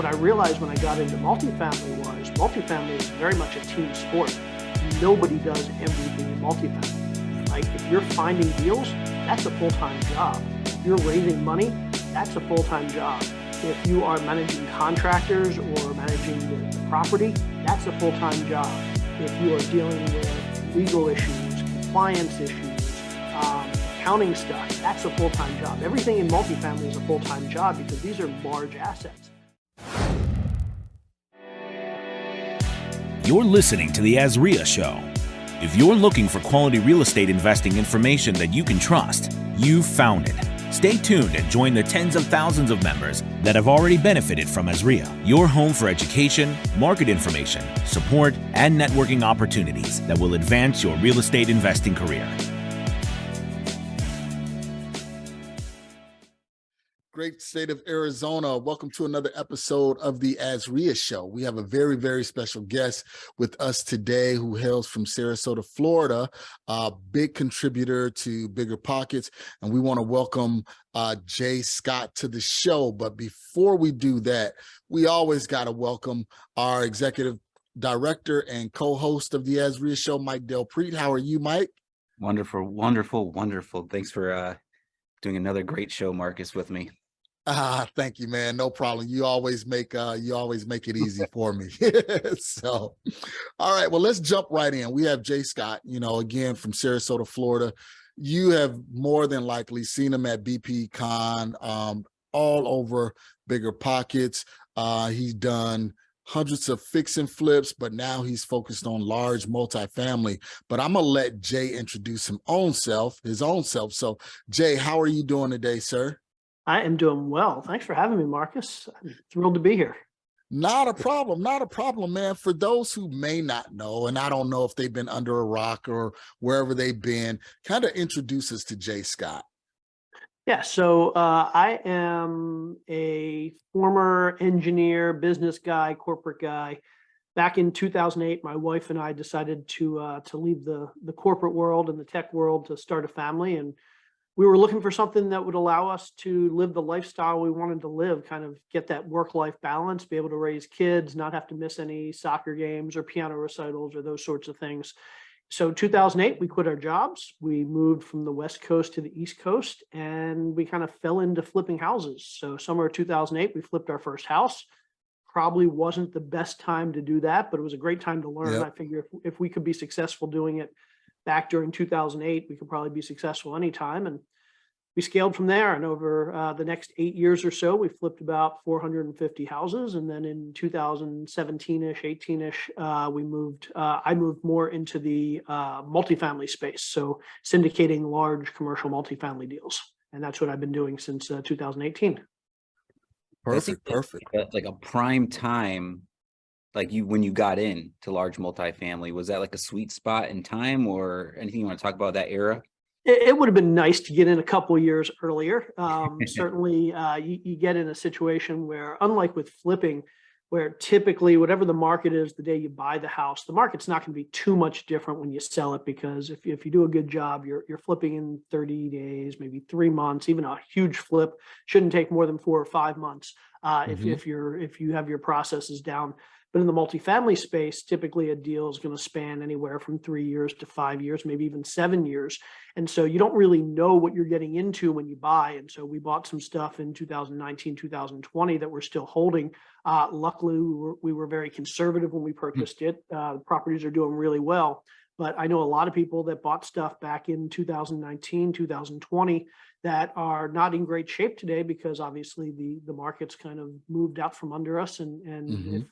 what I realized when I got into multifamily is very much a team sport. Nobody does everything in multifamily. Like if you're finding deals, that's a full-time job. If you're raising money, that's a full-time job. If you are managing contractors or managing the property, that's a full-time job. If you are dealing with legal issues, compliance issues, accounting stuff, that's a full-time job. Everything in multifamily is a full-time job because these are large assets. You're listening to the Azreia Show. If you're looking for quality real estate investing information that you can trust, you've found it. Stay tuned and join the tens of thousands of members that have already benefited from Azreia, your home for education, market information, support, and networking opportunities that will advance your real estate investing career. Great state of Arizona. Welcome to another episode of the Azreia Show. We have a very, very special guest with us today who hails from Sarasota, Florida, a big contributor to BiggerPockets. And we want to welcome Jay Scott to the show. But before we do that, we always got to welcome our executive director and co-host of the Azreia Show, Mike Delpreet. How are you, Mike? Wonderful, wonderful, wonderful. Thanks for doing another great show, Marcus, with me. Thank you, man. No problem. You always make it easy for me. So, all right. Well, let's jump right in. We have Jay Scott, again from Sarasota, Florida. You have more than likely seen him at BP Con, all over BiggerPockets. He's done hundreds of fix and flips, but now he's focused on large multifamily. But I'm gonna let Jay introduce his own self. So, Jay, how are you doing today, sir? I am doing well. Thanks for having me, Marcus. I'm thrilled to be here. Not a problem, man. For those who may not know, and I don't know if they've been under a rock or wherever they've been, kind of introduce us to Jay Scott. Yeah, so I am a former engineer, business guy, corporate guy. Back in 2008, my wife and I decided to leave the corporate world and the tech world to start a family, and we were looking for something that would allow us to live the lifestyle we wanted to live, kind of get that work-life balance, be able to raise kids, not have to miss any soccer games or piano recitals or those sorts of things. So 2008, we quit our jobs. We moved from the West Coast to the East Coast, and we kind of fell into flipping houses. So summer of 2008, we flipped our first house. Probably wasn't the best time to do that, but it was a great time to learn. Yep. I figure if we could be successful doing it back during 2008, we could probably be successful anytime. And we scaled from there. And over the next 8 years or so, we flipped about 450 houses. And then in 2017-ish, 18-ish, I moved more into the multifamily space. So syndicating large commercial multifamily deals. And that's what I've been doing since 2018. Perfect. Like a prime time, when you got into large multifamily, was that like a sweet spot in time or anything you want to talk about that era? It would have been nice to get in a couple of years earlier. Certainly, you get in a situation where, unlike with flipping, where typically whatever the market is the day you buy the house, the market's not going to be too much different when you sell it, because if you do a good job, you're flipping in 30 days, maybe 3 months. Even a huge flip shouldn't take more than 4 or 5 months if you have your processes down. But in the multifamily space, typically a deal is going to span anywhere from 3 years to 5 years, maybe even 7 years. And so you don't really know what you're getting into when you buy. And so we bought some stuff in 2019, 2020 that we're still holding. Luckily, we were very conservative when we purchased it. The properties are doing really well. But I know a lot of people that bought stuff back in 2019, 2020 that are not in great shape today because obviously the market's kind of moved out from under us. And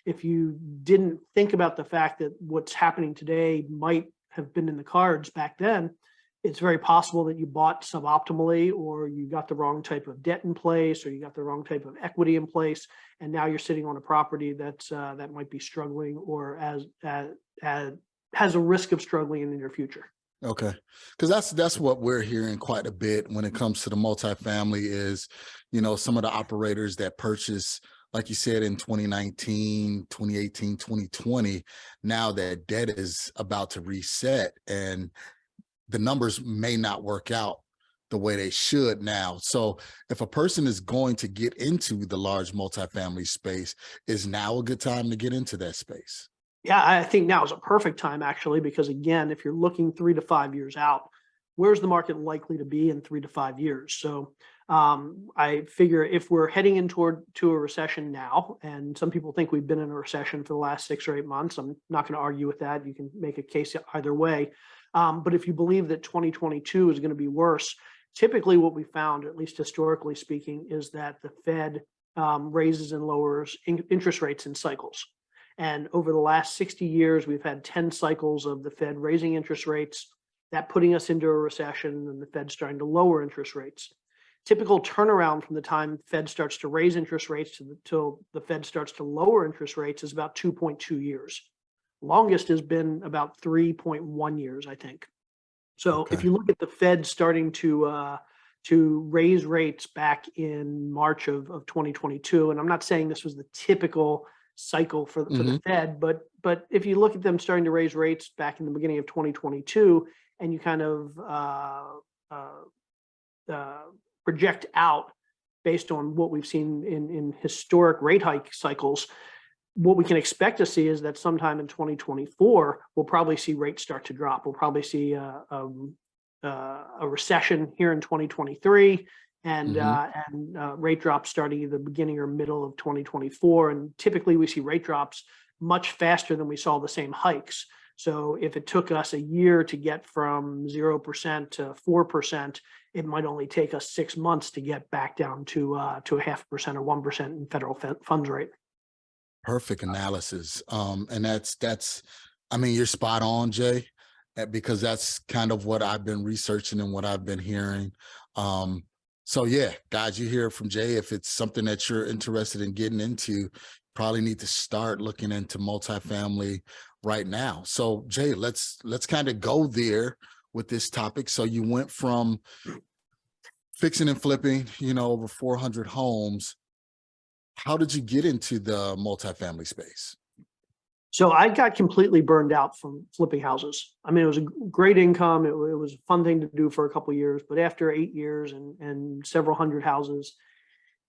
if you didn't think about the fact that what's happening today might have been in the cards back then, it's very possible that you bought suboptimally, or you got the wrong type of debt in place, or you got the wrong type of equity in place, and now you're sitting on a property that might be struggling or has a risk of struggling in the near future. Okay. Because that's what we're hearing quite a bit when it comes to the multifamily is, some of the operators that purchase, like you said, in 2019, 2018, 2020, now that debt is about to reset and the numbers may not work out the way they should now. So if a person is going to get into the large multifamily space, is now a good time to get into that space? Yeah, I think now is a perfect time actually, because again, if you're looking 3 to 5 years out, where's the market likely to be in 3 to 5 years? So I figure if we're heading in to a recession now, and some people think we've been in a recession for the last 6 or 8 months, I'm not going to argue with that. You can make a case either way. But if you believe that 2022 is going to be worse, typically what we found, at least historically speaking, is that the Fed raises and lowers interest rates in cycles. And over the last 60 years, we've had 10 cycles of the Fed raising interest rates, that putting us into a recession, and the Fed starting to lower interest rates. Typical turnaround from the time Fed starts to raise interest rates till the Fed starts to lower interest rates is about 2.2 years. Longest has been about 3.1 years, I think. So Okay. if you look at the Fed starting to raise rates back in March of 2022, and I'm not saying this was the typical cycle for the Fed, but if you look at them starting to raise rates back in the beginning of 2022, and you kind of project out based on what we've seen in historic rate hike cycles, what we can expect to see is that sometime in 2024, we'll probably see rates start to drop. We'll probably see a recession here in 2023, and rate drops starting either beginning or middle of 2024. And typically we see rate drops much faster than we saw the same hikes. So if it took us a year to get from 0% to 4%, it might only take us 6 months to get back down to a 0.5% or 1% in federal funds rate. Perfect analysis. And that's, I mean, you're spot on, Jay, because that's kind of what I've been researching and what I've been hearing. So yeah, guys, you hear from Jay. If it's something that you're interested in getting into, probably need to start looking into multifamily right now. So Jay, let's kind of go there with this topic. So you went from fixing and flipping, over 400 homes. How did you get into the multifamily space? So I got completely burned out from flipping houses. I mean, it was a great income. It was a fun thing to do for a couple of years, but after 8 years and several hundred houses,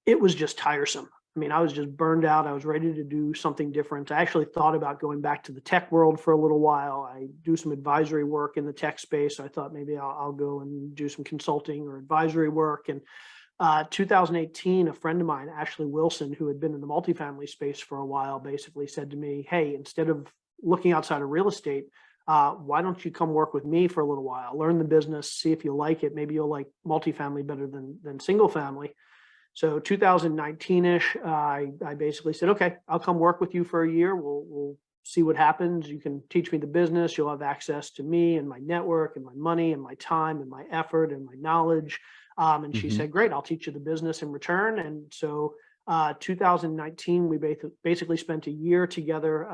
it was just tiresome. I mean, I was just burned out. I was ready to do something different. I actually thought about going back to the tech world for a little while. I do some advisory work in the tech space. So I thought maybe I'll go and do some consulting or advisory work. And 2018, a friend of mine, Ashley Wilson, who had been in the multifamily space for a while, basically said to me, hey, instead of looking outside of real estate, why don't you come work with me for a little while, learn the business, see if you like it. Maybe you'll like multifamily better than single family. So 2019-ish, I basically said, okay, I'll come work with you for a year. We'll see what happens. You can teach me the business. You'll have access to me and my network and my money and my time and my effort and my knowledge. And she said, great, I'll teach you the business in return. And so 2019, we basically spent a year together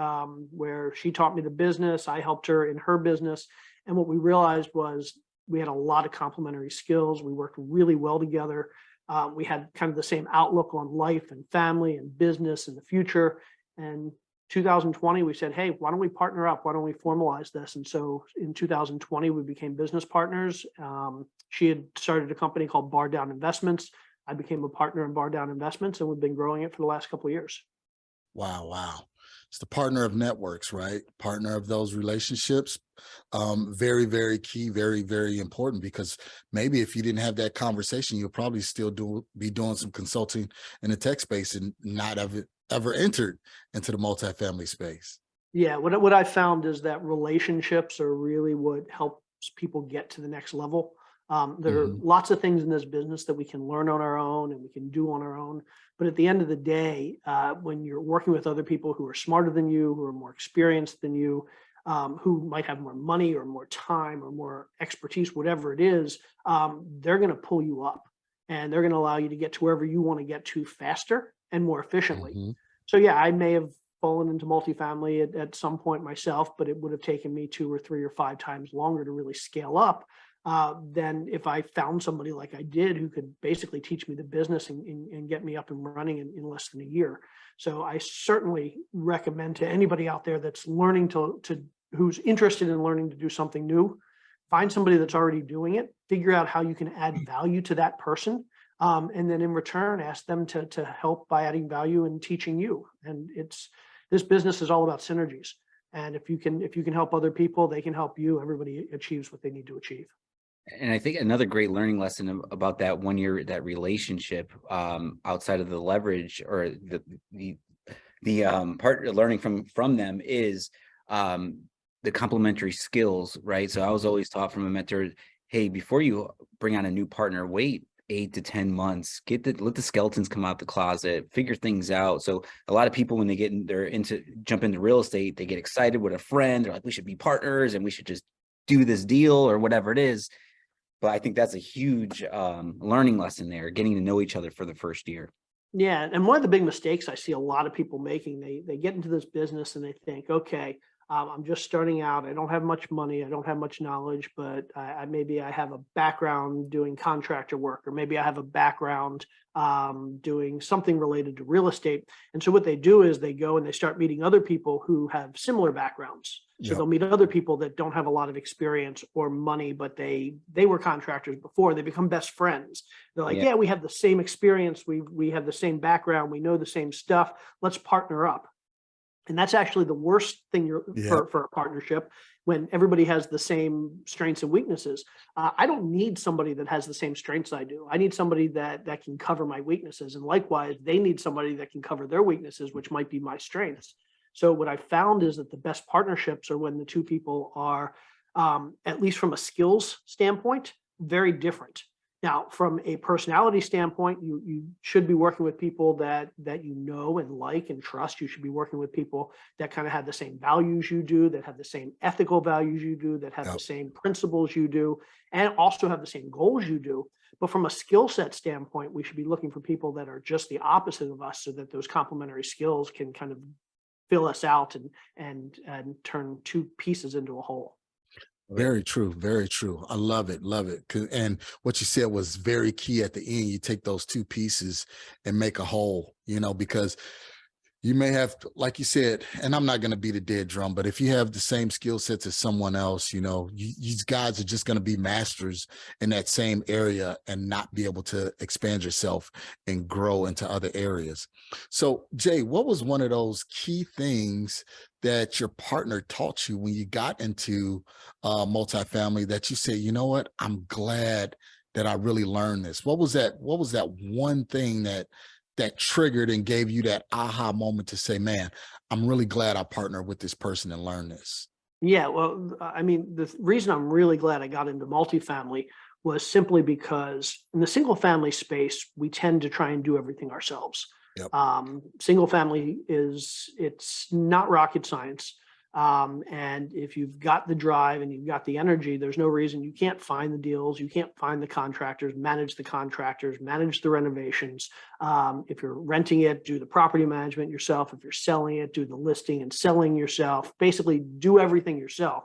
where she taught me the business. I helped her in her business. And what we realized was we had a lot of complementary skills. We worked really well together. We had kind of the same outlook on life and family and business and the future. And 2020, we said, hey, why don't we partner up? Why don't we formalize this? And so in 2020, we became business partners. She had started a company called Bar Down Investments. I became a partner in Bar Down Investments, and we've been growing it for the last couple of years. Wow. It's the partner of networks, right? Partner of those relationships. Very, very key, very, very important, because maybe if you didn't have that conversation, you'll probably still be doing some consulting in the tech space and not have ever entered into the multifamily space. Yeah, what I found is that relationships are really what helps people get to the next level. There are lots of things in this business that we can learn on our own and we can do on our own. But at the end of the day, when you're working with other people who are smarter than you, who are more experienced than you, who might have more money or more time or more expertise, whatever it is, they're going to pull you up and they're going to allow you to get to wherever you want to get to faster and more efficiently. So yeah, I may have fallen into multifamily at some point myself, but it would have taken me 2 or 3 or 5 times longer to really scale up than if I found somebody like I did who could basically teach me the business and get me up and running in less than a year. So I certainly recommend to anybody out there that's learning who's interested in learning to do something new, find somebody that's already doing it, figure out how you can add value to that person. And then in return, ask them to help by adding value and teaching you. And this business is all about synergies. And if you can help other people, they can help you. Everybody achieves what they need to achieve. And I think another great learning lesson about that that relationship, outside of the leverage or the part learning from them is the complementary skills, right? So I was always taught from a mentor, hey, before you bring on a new partner, wait 8 to 10 months, let the skeletons come out the closet, figure things out. So a lot of people, when they jump into real estate, they get excited with a friend. They're like, we should be partners and we should just do this deal or whatever it is. But I think that's a huge learning lesson there, getting to know each other for the first year. Yeah. And one of the big mistakes I see a lot of people making, they get into this business and they think, okay, I'm just starting out. I don't have much money. I don't have much knowledge, but maybe I have a background doing contractor work, or maybe I have a background doing something related to real estate. And so what they do is they go and they start meeting other people who have similar backgrounds. So Yep. they'll meet other people that don't have a lot of experience or money, but they were contractors before. They become best friends. They're like, yeah, we have the same experience. We have the same background. We know the same stuff. Let's partner up. And that's actually the worst thing for a partnership, when everybody has the same strengths and weaknesses. I don't need somebody that has the same strengths I do. I need somebody that can cover my weaknesses. And likewise, they need somebody that can cover their weaknesses, which might be my strengths. So what I found is that the best partnerships are when the two people are, at least from a skills standpoint, very different. Now, from a personality standpoint, you should be working with people that you know and like and trust. You should be working with people that kind of have the same values you do, that have the same ethical values you do, that have the same principles you do, and also have the same goals you do. But from a skill set standpoint, we should be looking for people that are just the opposite of us, so that those complementary skills can kind of fill us out and turn two pieces into a whole. Very true. Very true. I love it. Love it. And what you said was very key at the end. You take those two pieces and make a whole, because you may have, like you said, and I'm not going to beat a dead drum, but if you have the same skill sets as someone else, these guys are just going to be masters in that same area and not be able to expand yourself and grow into other areas. So, Jay, what was one of those key things that your partner taught you when you got into multifamily that you say, you know what, I'm glad that I really learned this? What was that one thing that triggered and gave you that aha moment to say, man, I'm really glad I partnered with this person and learned this? Yeah, well, I mean, the reason I'm really glad I got into multifamily was simply because in the single family space, we tend to try and do everything ourselves. Yep. Single family it's not rocket science. And if you've got the drive and you've got the energy, there's no reason you can't find the deals. You can't find the contractors, manage the renovations. If you're renting it, do the property management yourself. If you're selling it, do the listing and selling yourself. Basically, do everything yourself.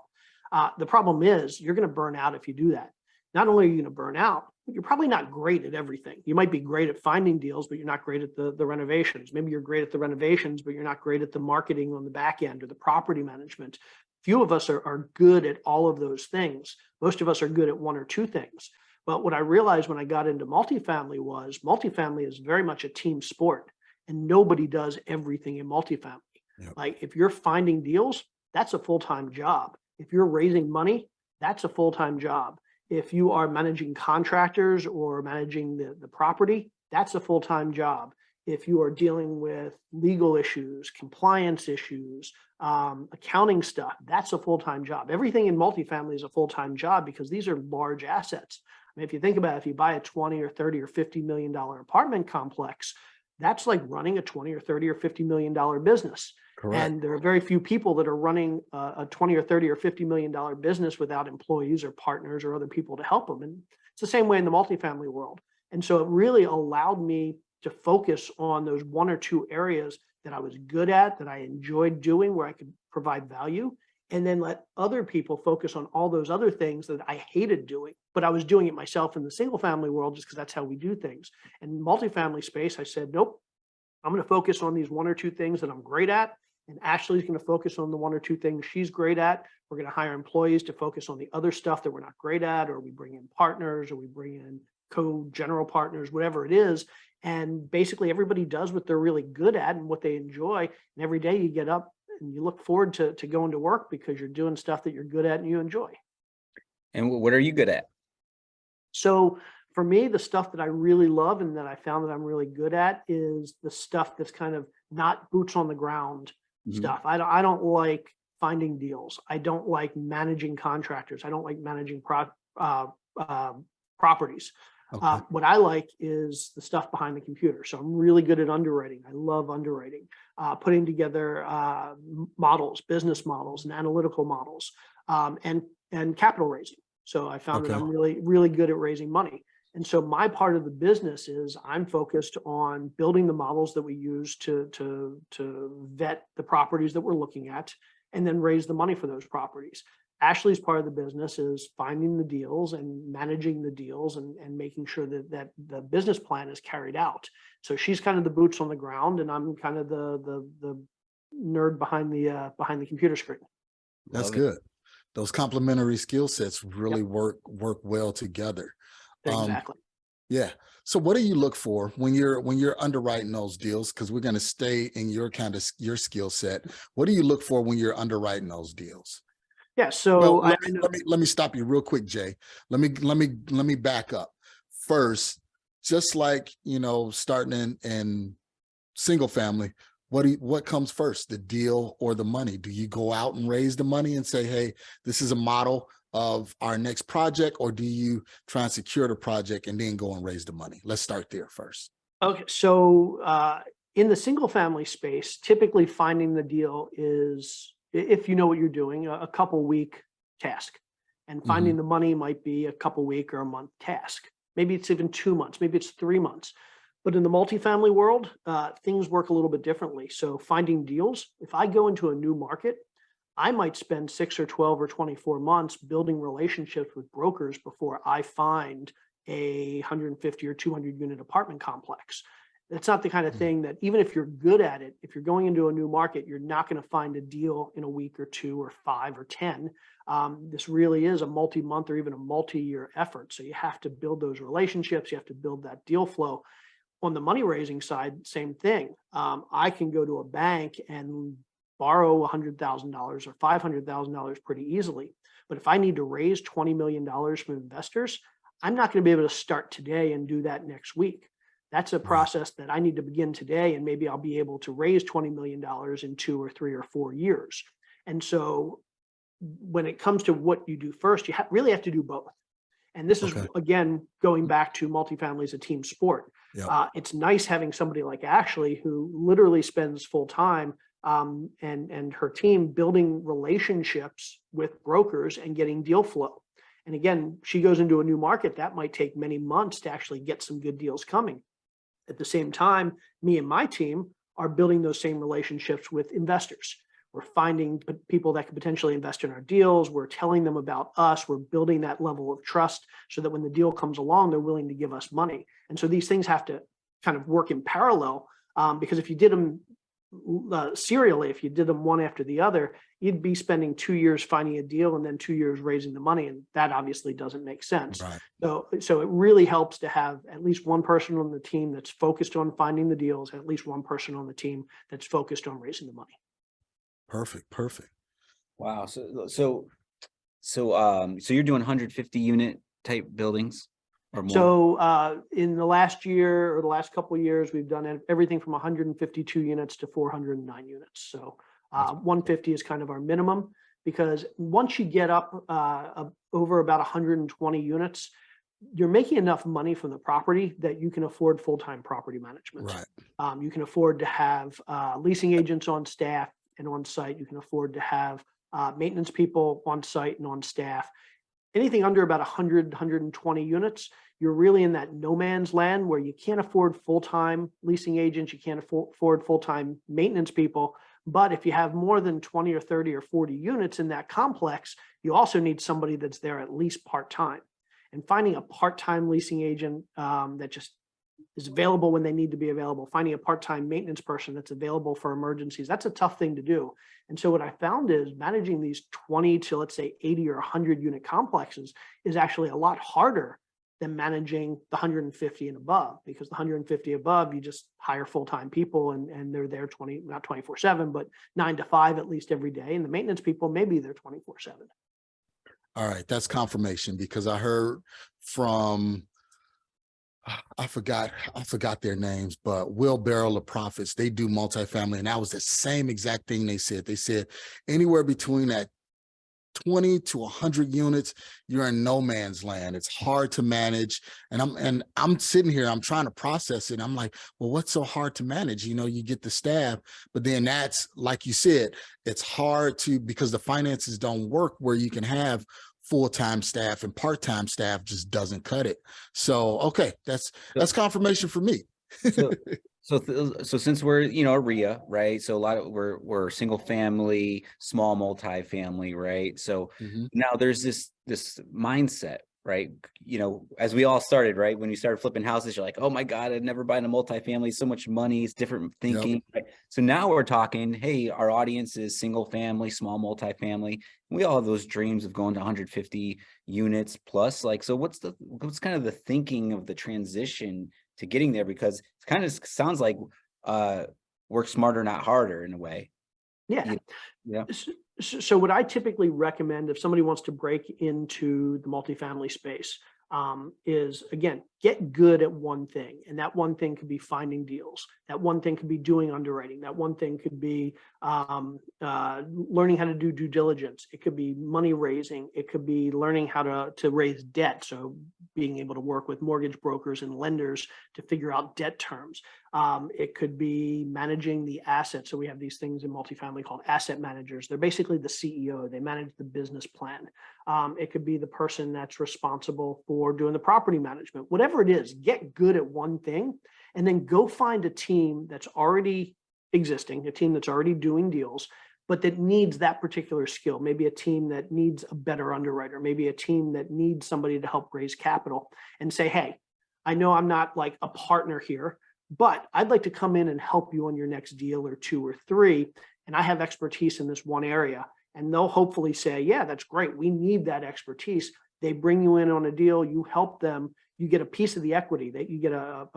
The problem is you're going to burn out if you do that. Not only are you going to burn out, but you're probably not great at everything. You might be great at finding deals, but you're not great at the renovations. Maybe you're great at the renovations, but you're not great at the marketing on the back end or the property management. Few of us are good at all of those things. Most of us are good at one or two things. But what I realized when I got into multifamily is very much a team sport, and nobody does everything in multifamily. Yep. Like if you're finding deals, that's a full-time job. If you're raising money, that's a full-time job. If you are managing contractors or managing the property, that's a full-time job. If you are dealing with legal issues, compliance issues, accounting stuff, that's a full-time job. Everything in multifamily is a full-time job because these are large assets. I mean, if you think about it, if you buy a 20 or 30 or $50 million apartment complex, that's like running a 20 or 30 or $50 million business. Correct. And there are very few people that are running a 20 or 30 or $50 million business without employees or partners or other people to help them. And it's the same way in the multifamily world. And so it really allowed me to focus on those one or two areas that I was good at, that I enjoyed doing, where I could provide value, and then let other people focus on all those other things that I hated doing, but I was doing it myself in the single family world just because that's how we do things. And multifamily space, I said, nope, I'm going to focus on these one or two things that I'm great at. and Ashley's going to focus on the one or two things she's great at. We're going to hire employees to focus on the other stuff that we're not great at, or we bring in partners, or we bring in co-general partners, whatever it is. And basically everybody does what they're really good at and what they enjoy. And every day you get up and you look forward to going to work because you're doing stuff that you're good at and you enjoy. And what are you good at? So for me, the stuff that I really love and that I found that I'm really good at is the stuff that's kind of not boots on the ground stuff. I don't like finding deals. I don't like managing contractors. I don't like managing properties. Okay. What I like is the stuff behind the computer. So I'm really good at underwriting. I love underwriting, putting together models, business models, and analytical models, and capital raising. So I found that I'm really, really good at raising money. And so my part of the business is I'm focused on building the models that we use to vet the properties that we're looking at and then raise the money for those properties. Ashley's part of the business is finding the deals and managing the deals and making sure that the business plan is carried out. So she's kind of the boots on the ground, and I'm kind of the nerd behind the computer screen. That's good. Those complementary skill sets really work well together. Exactly. Yeah. So what do you look for when you're underwriting those deals? Because we're going to stay in your skill set. What do you look for when you're underwriting those deals? Yeah. So well, let me stop you real quick, Jay. Let me back up. First, just like, starting in single family, what comes first, the deal or the money? Do you go out and raise the money and say, hey, this is a model of our next project, or do you try and secure the project and then go and raise the money? Let's start there first. Okay. So in the single family space, typically finding the deal is, if you know what you're doing, a couple week task, and finding the money might be a couple week or a month task. Maybe it's even 2 months, maybe it's 3 months. But in the multifamily world, things work a little bit differently. So finding deals, if I go into a new market, I might spend 6 or 12 or 24 months building relationships with brokers before I find a 150 or 200 unit apartment complex. That's not the kind of thing that, even if you're good at it, if you're going into a new market, you're not going to find a deal in a week or 2 or 5 or 10. This really is a multi-month or even a multi-year effort. So you have to build those relationships. You have to build that deal flow. On the money raising side, same thing. I can go to a bank and borrow $100,000 or $500,000 pretty easily. But if I need to raise $20 million from investors, I'm not going to be able to start today and do that next week. That's a process that I need to begin today, and maybe I'll be able to raise $20 million in 2 or 3 or 4 years. And so when it comes to what you do first, you really have to do both. And this is, again, going back to multifamily as a team sport. It's nice having somebody like Ashley, who literally spends full time and her team building relationships with brokers and getting deal flow. And again, she goes into a new market that might take many months to actually get some good deals coming. At the same time, me and my team are building those same relationships with investors. We're finding people that could potentially invest in our deals. We're telling them about us. We're building that level of trust so that when the deal comes along, they're willing to give us money. And so these things have to kind of work in parallel, because if you did them serially, if you did them one after the other, you'd be spending 2 years finding a deal and then 2 years raising the money. And that obviously doesn't make sense. Right. So it really helps to have at least one person on the team that's focused on finding the deals, and at least one person on the team that's focused on raising the money. Perfect. Wow. So you're doing 150 unit type buildings or more? So in the last year or the last couple of years, we've done everything from 152 units to 409 units. So 150 is kind of our minimum, because once you get up over about 120 units, you're making enough money from the property that you can afford full-time property management. Right. You can afford to have leasing agents on staff and on site. You can afford to have maintenance people on site and on staff. Anything under about 100, 120 units, you're really in that no man's land where you can't afford full-time leasing agents, you can't afford full-time maintenance people. But if you have more than 20 or 30 or 40 units in that complex, you also need somebody that's there at least part-time. And finding a part-time leasing agent that just is available when they need to be available, finding a part-time maintenance person that's available for emergencies. That's a tough thing to do. And so what I found is managing these 20 to, let's say, 80 or 100 unit complexes is actually a lot harder than managing the 150 and above, because the 150 above, you just hire full-time people and they're there not 24/7, but 9 to 5 at least every day. And the maintenance people, maybe they're 24/7. All right, that's confirmation, because I heard from, I forgot their names, but Wheelbarrow of Profits, they do multifamily, and that was the same exact thing they said. They said anywhere between that 20 to 100 units, you're in no man's land. It's hard to manage. And I'm sitting here, I'm trying to process it. I'm like, well, what's so hard to manage? You know, you get the staff, but then that's, like you said, it's hard because the finances don't work where you can have full-time staff, and part-time staff just doesn't cut it. So, okay, that's confirmation for me. So since we're, a RIA, right? So a lot of we're single family, small multifamily, right? So now there's this mindset, right? As we all started, right? When you started flipping houses, you're like, oh my God, I'd never buy in a multifamily, so much money, it's different thinking. Right? So now we're talking, hey, our audience is single family, small multifamily. We all have those dreams of going to 150 units plus. Like, so what's kind of the thinking of the transition to getting there? Because it kind of sounds like work smarter, not harder, in a way. Yeah. So what I typically recommend if somebody wants to break into the multifamily space is, again, get good at one thing. And that one thing could be finding deals. That one thing could be doing underwriting. That one thing could be learning how to do due diligence. It could be money raising. It could be learning how to raise debt. So being able to work with mortgage brokers and lenders to figure out debt terms. It could be managing the assets. So we have these things in multifamily called asset managers. They're basically the CEO. They manage the business plan. It could be the person that's responsible for doing the property management. Whatever it is, get good at one thing and then go find a team that's already existing, a team that's already doing deals, but that needs that particular skill. Maybe a team that needs a better underwriter, maybe a team that needs somebody to help raise capital, and say, hey, I know I'm not like a partner here, but I'd like to come in and help you on your next deal or two or three. And I have expertise in this one area. And they'll hopefully say, yeah, that's great. We need that expertise. They bring you in on a deal, you help them, you get a piece of the equity, that you get a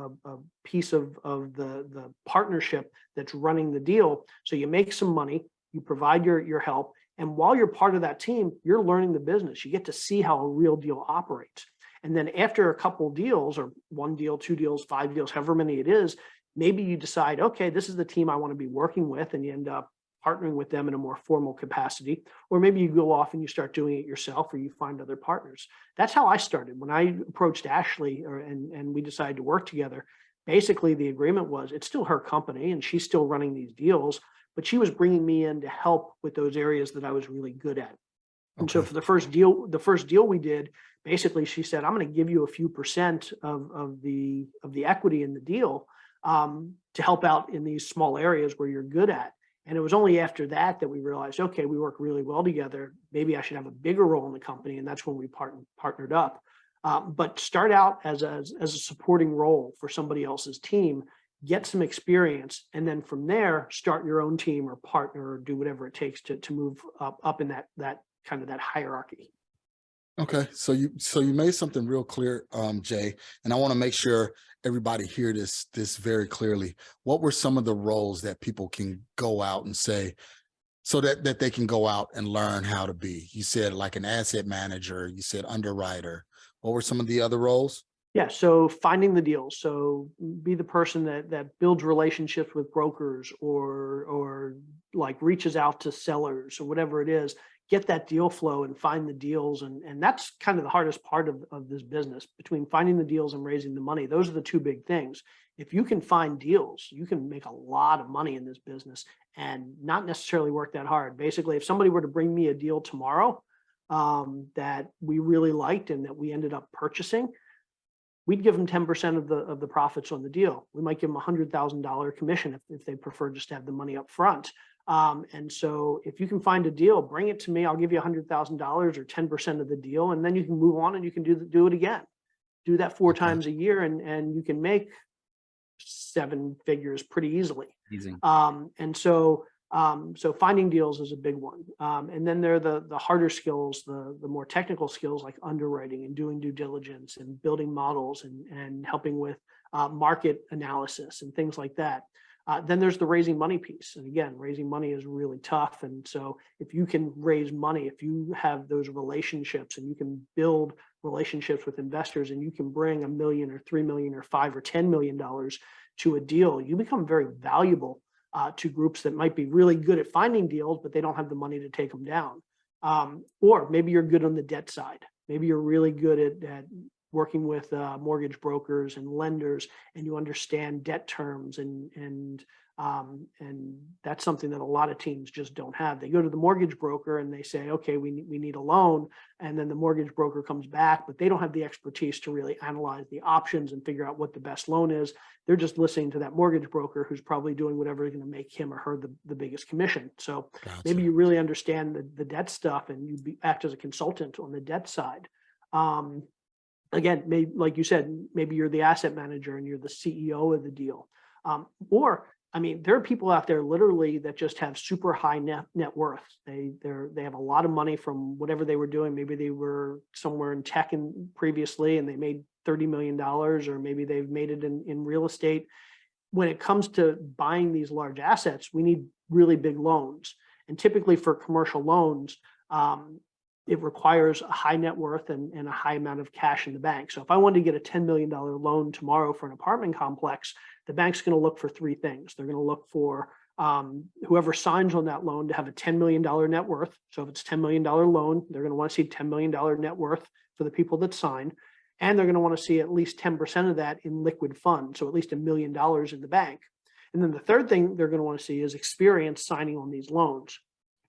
piece of the partnership that's running the deal. So you make some money, you provide your help. And while you're part of that team, you're learning the business. You get to see how a real deal operates. And then after a couple deals, or 1 deal, 2 deals, 5 deals, however many it is, maybe you decide, okay, this is the team I want to be working with, and you end up partnering with them in a more formal capacity. Or maybe you go off and you start doing it yourself, or you find other partners. That's how I started. When I approached Ashley and we decided to work together, basically the agreement was it's still her company and she's still running these deals, but she was bringing me in to help with those areas that I was really good at. And so for the first deal we did, basically she said, I'm going to give you a few percent of the equity in the deal to help out in these small areas where you're good at. And it was only after that we realized, okay, we work really well together. Maybe I should have a bigger role in the company. And that's when we partnered up. But start out as a supporting role for somebody else's team, get some experience, and then from there, start your own team or partner or do whatever it takes to move up in that kind of that hierarchy. Okay, so you made something real clear, Jay, and I want to make sure everybody hear this very clearly. What were some of the roles that people can go out and say, so that they can go out and learn how to be? You said like an asset manager, you said underwriter. What were some of the other roles? Yeah, so finding the deals. So be the person that builds relationships with brokers or like reaches out to sellers or whatever it is. Get that deal flow and find the deals. And that's kind of the hardest part of this business, between finding the deals and raising the money. Those are the two big things. If you can find deals, you can make a lot of money in this business and not necessarily work that hard. Basically, if somebody were to bring me a deal tomorrow that we really liked and that we ended up purchasing, we'd give them 10% of the profits on the deal. We might give them $100,000 commission if they prefer just to have the money up front. And so if you can find a deal, bring it to me. I'll give you $100,000 or 10% of the deal, and then you can move on and you can do it again. Do that 4 times a year, and you can make seven figures pretty easily. Easy. So finding deals is a big one. And then there are the harder skills, the more technical skills like underwriting and doing due diligence and building models and helping with market analysis and things like that. Then there's the raising money piece. And again, raising money is really tough. And so if you can raise money, if you have those relationships and you can build relationships with investors and you can bring $1 million or $3 million or $5 or $10 million to a deal, you become very valuable to groups that might be really good at finding deals, but they don't have the money to take them down. Or maybe you're good on the debt side. Maybe you're really good at working with mortgage brokers and lenders, and you understand debt terms, and that's something that a lot of teams just don't have. They go to the mortgage broker and they say, okay, we need a loan, and then the mortgage broker comes back, but they don't have the expertise to really analyze the options and figure out what the best loan is. They're just listening to that mortgage broker who's probably doing whatever is going to make him or her the biggest commission. So maybe you really understand the debt stuff and you act as a consultant on the debt side. Again, maybe, like you said, maybe you're the asset manager and you're the CEO of the deal. Or, I mean, there are people out there literally that just have super high net worth. They have a lot of money from whatever they were doing. Maybe they were somewhere in tech previously and they made $30 million, or maybe they've made it in real estate. When it comes to buying these large assets, we need really big loans. And typically for commercial loans, it requires a high net worth and a high amount of cash in the bank. So if I wanted to get a $10 million loan tomorrow for an apartment complex, the bank's going to look for three things. They're going to look for whoever signs on that loan to have a $10 million net worth. So if it's a $10 million loan, they're going to want to see $10 million net worth for the people that sign. And they're going to want to see at least 10% of that in liquid funds. So at least $1 million in the bank. And then the third thing they're going to want to see is experience signing on these loans.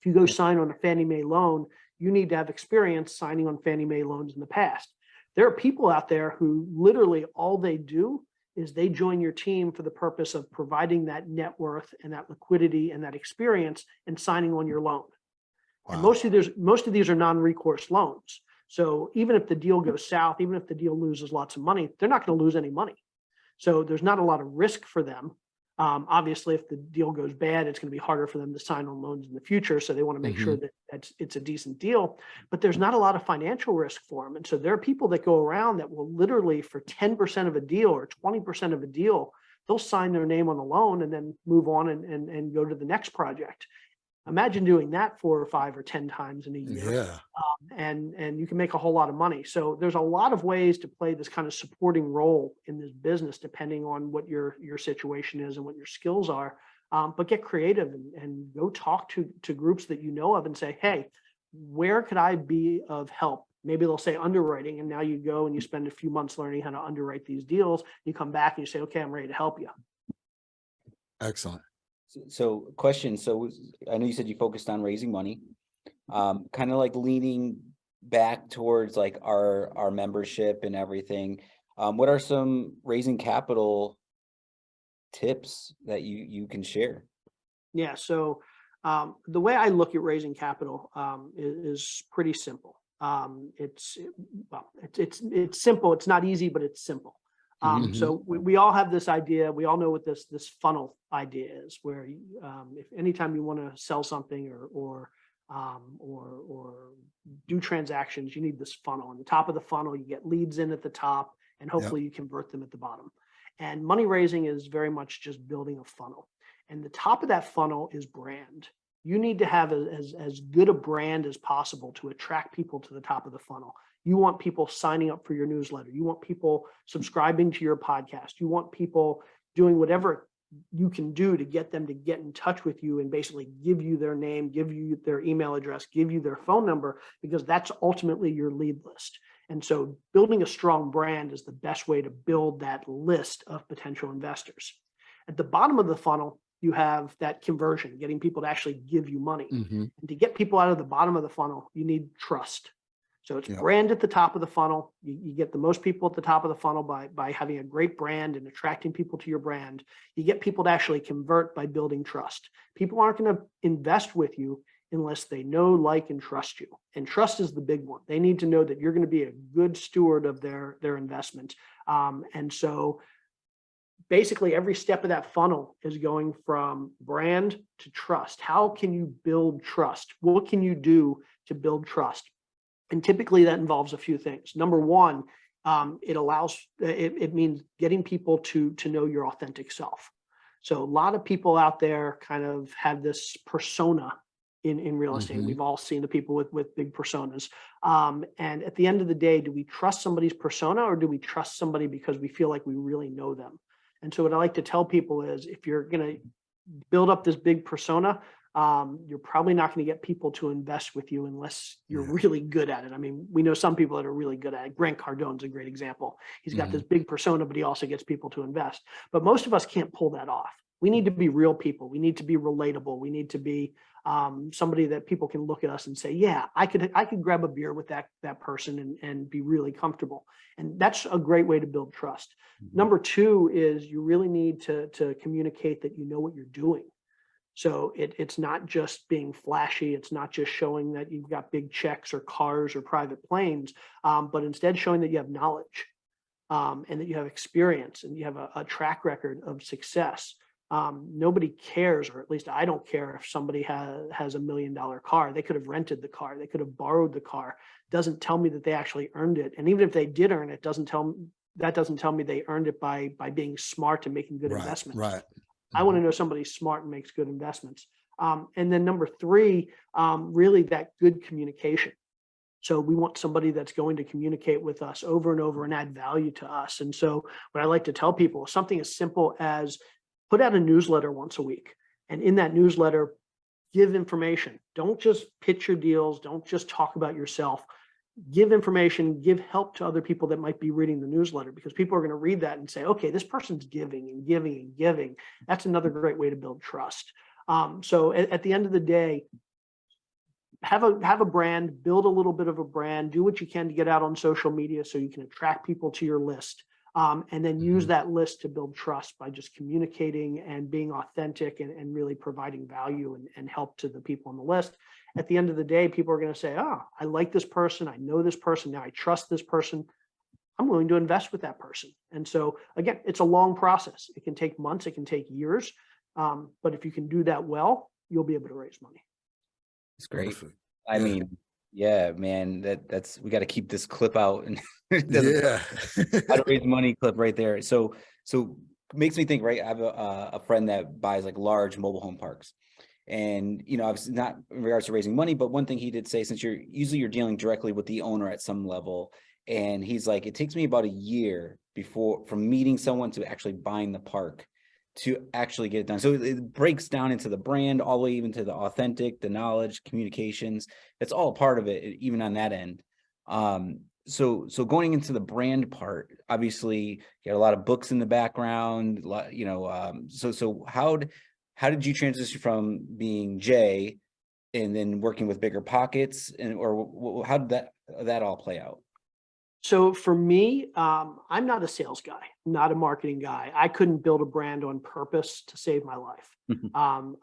If you go sign on a Fannie Mae loan, you need to have experience signing on Fannie Mae loans in the past. There are people out there who literally all they do is they join your team for the purpose of providing that net worth and that liquidity and that experience and signing on your loan. Wow. And most of these are non-recourse loans. So even if the deal goes south, even if the deal loses lots of money, they're not going to lose any money. So there's not a lot of risk for them. Obviously, if the deal goes bad, it's going to be harder for them to sign on loans in the future. So they want to make sure that it's a decent deal, but there's not a lot of financial risk for them. And so there are people that go around that will literally for 10% of a deal or 20% of a deal, they'll sign their name on the loan and then move on and go to the next project. Imagine doing that 4 or 5 or 10 times in a year. Yeah. And you can make a whole lot of money. So there's a lot of ways to play this kind of supporting role in this business, depending on what your situation is and what your skills are. But get creative and go talk to groups that you know of and say, hey, where could I be of help? Maybe they'll say underwriting, and now you go and you spend a few months learning how to underwrite these deals. You come back and you say, okay, I'm ready to help you. Excellent. So question. So I know you said you focused on raising money, kind of like leaning back towards like our membership and everything. What are some raising capital tips that you can share? Yeah. So the way I look at raising capital is pretty simple. It's simple. It's not easy, but it's simple. So we all have this idea. We all know what this funnel idea is, where if anytime you want to sell something or do transactions, you need this funnel. On the top of the funnel, you get leads in at the top, and hopefully you convert them at the bottom. And money raising is very much just building a funnel. And the top of that funnel is brand. You need to have as good a brand as possible to attract people to the top of the funnel. You want people signing up for your newsletter. You want people subscribing to your podcast. You want people doing whatever you can do to get them to get in touch with you and basically give you their name, give you their email address, give you their phone number, because that's ultimately your lead list. And so building a strong brand is the best way to build that list of potential investors. At the bottom of the funnel, you have that conversion, getting people to actually give you money. And to get people out of the bottom of the funnel, you need trust. So it's brand at the top of the funnel. You get the most people at the top of the funnel by having a great brand and attracting people to your brand. You get people to actually convert by building trust. People aren't going to invest with you unless they know, like, and trust you. And trust is the big one. They need to know that you're going to be a good steward of their investment. And so basically every step of that funnel is going from brand to trust. How can you build trust? What can you do to build trust? And typically that involves a few things. Number one, it means getting people to know your authentic self. So a lot of people out there kind of have this persona in real estate. Mhm. We've all seen the people with big personas. And at the end of the day, do we trust somebody's persona, or do we trust somebody because we feel like we really know them? And so what I like to tell people is, if you're going to build up this big persona, you're probably not going to get people to invest with you unless you're really good at it. I mean, we know some people that are really good at it. Grant Cardone's a great example. He's got this big persona, but he also gets people to invest. But most of us can't pull that off. We need to be real people. We need to be relatable. We need to be somebody that people can look at us and say, yeah, I could grab a beer with that person and be really comfortable. And that's a great way to build trust. Number two is you really need to communicate that you know what you're doing. So it's not just being flashy. It's not just showing that you've got big checks or cars or private planes, but instead showing that you have knowledge and that you have experience and you have a track record of success. Nobody cares, or at least I don't care, if somebody has $1 million car. They could have rented the car. They could have borrowed the car. Doesn't tell me that they actually earned it. And even if they did earn it, doesn't tell me they earned it by being smart and making good investments. Right. I want to know somebody's smart and makes good investments. And then number three, really that good communication. So we want somebody that's going to communicate with us over and over and add value to us. And so what I like to tell people is something as simple as put out a newsletter once a week. And in that newsletter, give information. Don't just pitch your deals. Don't just talk about yourself. Give information, give help to other people that might be reading the newsletter, because people are going to read that and say, okay, this person's giving and giving and giving. That's another great way to build trust. So at the end of the day, have a brand, build a little bit of a brand, do what you can to get out on social media so you can attract people to your list. And then use that list to build trust by just communicating and being authentic and really providing value and help to the people on the list. At the end of the day, people are going to say, oh, I like this person. I know this person. Now I trust this person. I'm willing to invest with that person. And so again, it's a long process. It can take months. It can take years. But if you can do that well, you'll be able to raise money. It's great. Perfect. I mean, yeah, man, that's we got to keep this clip out and Yeah. how to raise money clip right there. So makes me think, right? I have a friend that buys like large mobile home parks, and obviously not in regards to raising money, but one thing he did say, since you're dealing directly with the owner at some level, and he's like, it takes me about a year from meeting someone to actually buying the park to actually get it done. So it breaks down into the brand, all the way even to the authentic, the knowledge, communications. That's all part of it, even on that end. So going into the brand part, obviously you got a lot of books in the background, so how did you transition from being Jay and then working with BiggerPockets, or how did that all play out? So for me, I'm not a sales guy, not a marketing guy. I couldn't build a brand on purpose to save my life.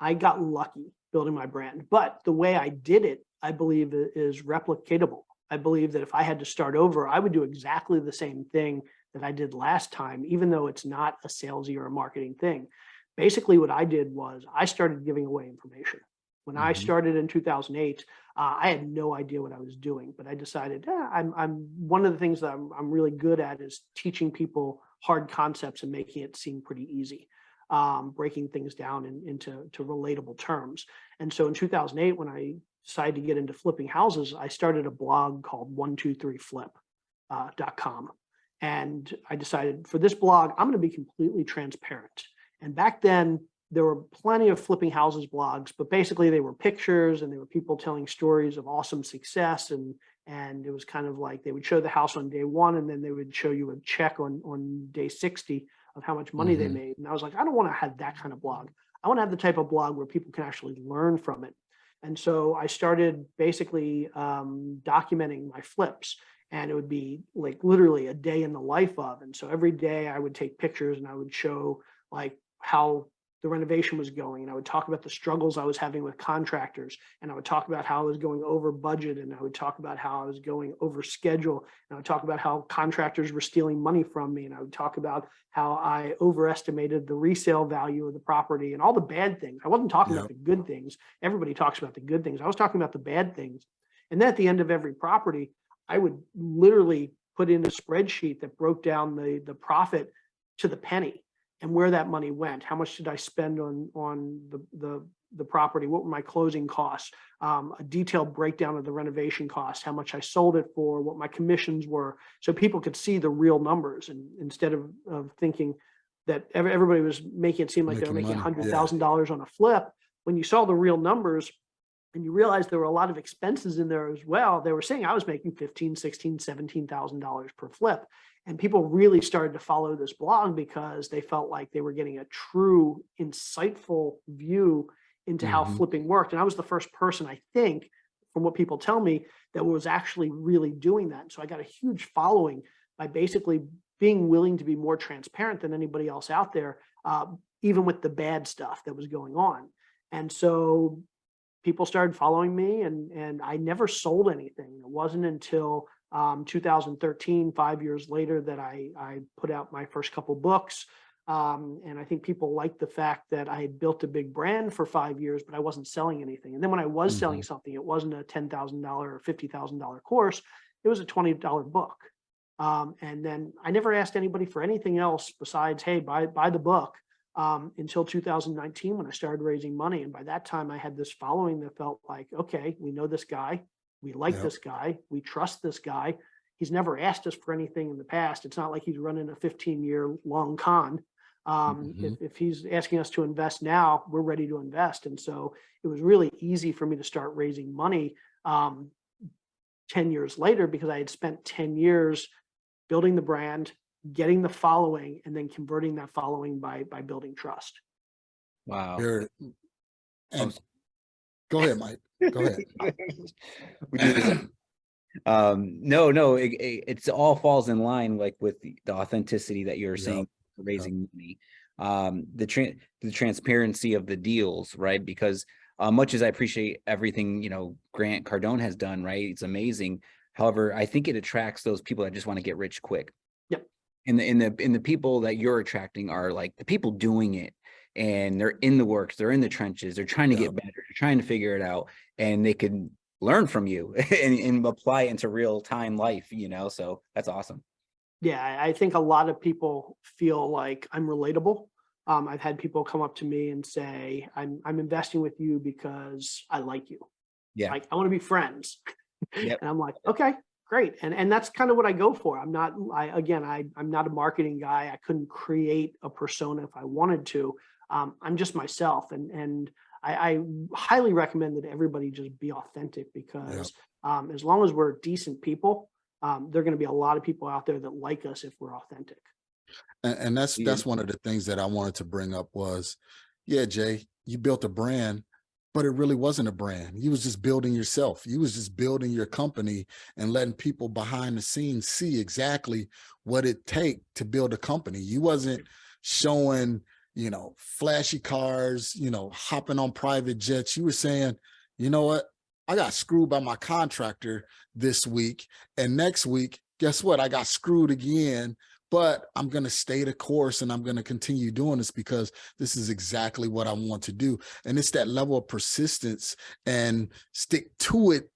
I got lucky building my brand, but the way I did it, I believe, is replicatable. I believe that if I had to start over, I would do exactly the same thing that I did last time, even though it's not a salesy or a marketing thing. Basically, what I did was I started giving away information. When I started in 2008, I had no idea what I was doing, but I decided I'm one of the things that I'm really good at is teaching people hard concepts and making it seem pretty easy, breaking things down into relatable terms. And so in 2008, when I decided to get into flipping houses, I started a blog called 123flip.com. And I decided for this blog, I'm going to be completely transparent. And back then, there were plenty of flipping houses blogs, but basically they were pictures and they were people telling stories of awesome success. And it was kind of like they would show the house on day one, and then they would show you a check on day 60 of how much money they made. And I was like, I don't want to have that kind of blog. I want to have the type of blog where people can actually learn from it. And so I started basically documenting my flips, and it would be like literally a day in the life of. And so every day I would take pictures and I would show like how the renovation was going, and I would talk about the struggles I was having with contractors, and I would talk about how I was going over budget, and I would talk about how I was going over schedule, and I would talk about how contractors were stealing money from me, and I would talk about how I overestimated the resale value of the property and all the bad things. I wasn't talking about the good things. Everybody talks about the good things. I was talking about the bad things. And then at the end of every property, I would literally put in a spreadsheet that broke down the profit to the penny and where that money went. How much did I spend on the property? What were my closing costs? A detailed breakdown of the renovation costs, how much I sold it for, what my commissions were, so people could see the real numbers. And instead of thinking that everybody was making it seem like they were making $100,000 on a flip, when you saw the real numbers and you realized there were a lot of expenses in there as well, they were saying I was making $15,000, $16,000, $17,000 per flip. And people really started to follow this blog because they felt like they were getting a true, insightful view into how flipping worked. And I was the first person, I think, from what people tell me, that was actually really doing that. And so I got a huge following by basically being willing to be more transparent than anybody else out there, even with the bad stuff that was going on. And so people started following me, and I never sold anything. It wasn't until 2013, 5 years later, that I put out my first couple books. And I think people liked the fact that I had built a big brand for 5 years, but I wasn't selling anything. And then when I was selling something, it wasn't a $10,000 or $50,000 course. It was a $20 book. And then I never asked anybody for anything else besides, hey, buy the book, until 2019, when I started raising money. And by that time I had this following that felt like, okay, we know this guy. We like this guy. We trust this guy. He's never asked us for anything in the past. It's not like he's running a 15-year long con. If he's asking us to invest now, we're ready to invest. And so it was really easy for me to start raising money 10 years later, because I had spent 10 years building the brand, getting the following, and then converting that following by building trust. Wow. And go ahead, Mike. Go ahead. We do this. No, it's all falls in line like with the authenticity that you're saying, raising money, the transparency of the deals, right? Because much as I appreciate everything, Grant Cardone has done, right? It's amazing. However, I think it attracts those people that just want to get rich quick. Yep. And the people that you're attracting are like the people doing it, and they're in the works, they're in the trenches, they're trying to get better, they're trying to figure it out, and they can learn from you and apply it into real time life, so that's awesome. Yeah, I think a lot of people feel like I'm relatable. I've had people come up to me and say, I'm investing with you because I like you. Yeah. Like, I want to be friends. Yep. And I'm like, okay, great. And that's kind of what I go for. I'm not a marketing guy. I couldn't create a persona if I wanted to. I'm just myself. And I highly recommend that everybody just be authentic, because as long as we're decent people, there are going to be a lot of people out there that like us if we're authentic. And that's one of the things that I wanted to bring up was, Jay, you built a brand, but it really wasn't a brand. You was just building yourself. You was just building your company and letting people behind the scenes see exactly what it take to build a company. You wasn't showing, flashy cars, hopping on private jets. You were saying, you know what? I got screwed by my contractor this week, and next week, guess what? I got screwed again, but I'm going to stay the course and I'm going to continue doing this because this is exactly what I want to do. And it's that level of persistence and stick to it,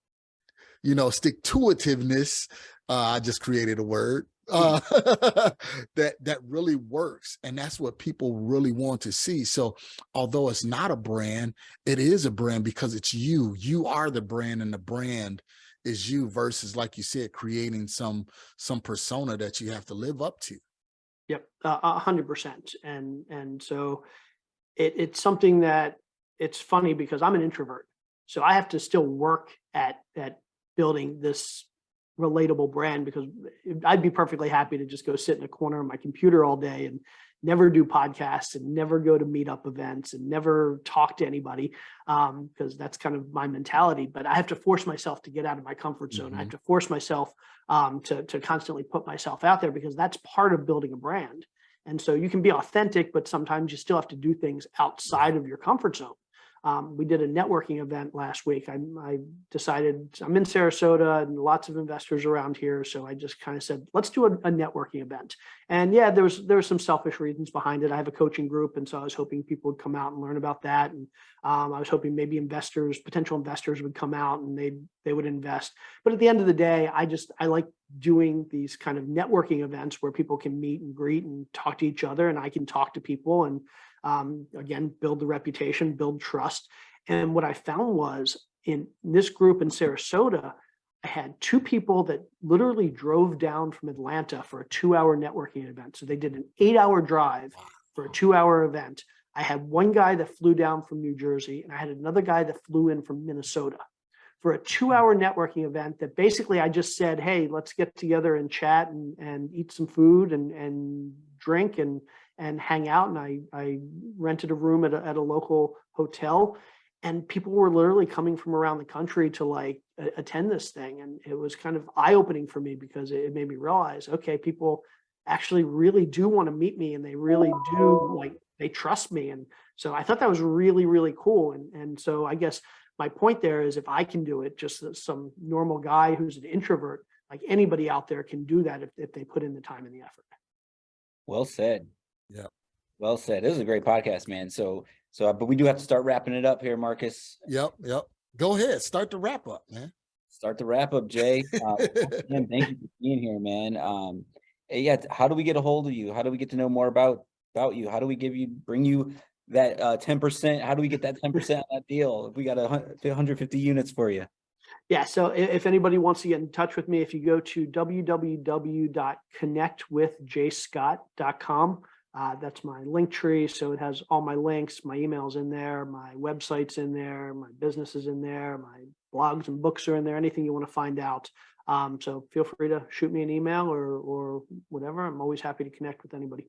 stick-to-itiveness. I just created a word that really works. And that's what people really want to see. So although it's not a brand, it is a brand because it's you. You are the brand, and the brand is you, versus, like you said, creating some persona that you have to live up to. Yep, 100%. And so it's something that, it's funny because I'm an introvert, so I have to still work at building this relatable brand, because I'd be perfectly happy to just go sit in a corner on my computer all day and never do podcasts and never go to meetup events and never talk to anybody, because that's kind of my mentality. But I have to force myself to get out of my comfort zone. I have to force myself to constantly put myself out there, because that's part of building a brand. And so you can be authentic, but sometimes you still have to do things outside of your comfort zone. We did a networking event last week. I decided I'm in Sarasota and lots of investors around here. So I just kind of said, let's do a networking event. And yeah, there was some selfish reasons behind it. I have a coaching group. And so I was hoping people would come out and learn about that. And I was hoping maybe potential investors would come out and they would invest. But at the end of the day, I like doing these kind of networking events where people can meet and greet and talk to each other, and I can talk to people and again, build the reputation, build trust. And what I found was in this group in Sarasota, I had two people that literally drove down from Atlanta for a 2-hour networking event. So they did an 8-hour drive for a 2-hour event. I had one guy that flew down from New Jersey, and I had another guy that flew in from Minnesota for a 2-hour networking event that basically I just said, hey, let's get together and chat and eat some food and drink and hang out. And I rented a room at a local hotel, and people were literally coming from around the country to like attend this thing. And it was kind of eye-opening for me because it made me realize, okay, people actually really do want to meet me, and they really do, like, they trust me. And so I thought that was really, really cool. And so I guess my point there is, if I can do it, just as some normal guy who's an introvert, like anybody out there can do that if they put in the time and the effort. Well said. Yeah. Well said. This is a great podcast, man. So, but we do have to start wrapping it up here, Marcus. Yep. Go ahead. Start the wrap up, man. Start the wrap up, Jay. Again, thank you for being here, man. Yeah. How do we get a hold of you? How do we get to know more about you? How do we bring you that 10%? How do we get that 10% on that deal? If we got 150 units for you. Yeah. So if anybody wants to get in touch with me, if you go to www.connectwithjayscott.com, that's my link tree. So it has all my links, my emails in there, my website's in there, my business is in there, my blogs and books are in there, anything you want to find out. So feel free to shoot me an email or whatever. I'm always happy to connect with anybody.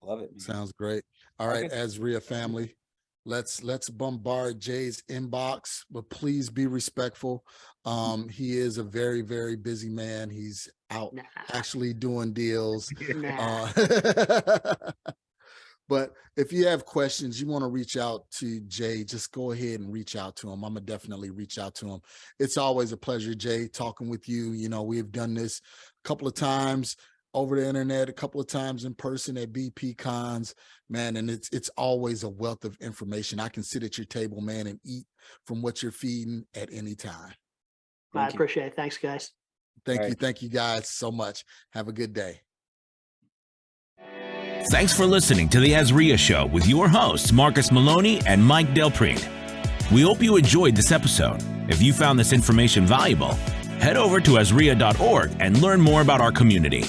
Love it, man. Sounds great. All right, Azreia family, let's bombard Jay's inbox, but please be respectful. He is a very, very busy man. He's out actually doing deals. But if you have questions, you want to reach out to Jay, just go ahead and reach out to him. I'm gonna definitely reach out to him. It's always a pleasure, Jay, talking with you. You know, we've done this a couple of times over the internet, a couple of times in person at BP cons, man. And it's always a wealth of information. I can sit at your table, man, and eat from what you're feeding at any time. I appreciate it. Thanks, guys. Thank you. Thank you guys so much. Have a good day. Thanks for listening to the Azreia Show with your hosts, Marcus Maloney and Mike Delprete. We hope you enjoyed this episode. If you found this information valuable, head over to Azreia.org and learn more about our community.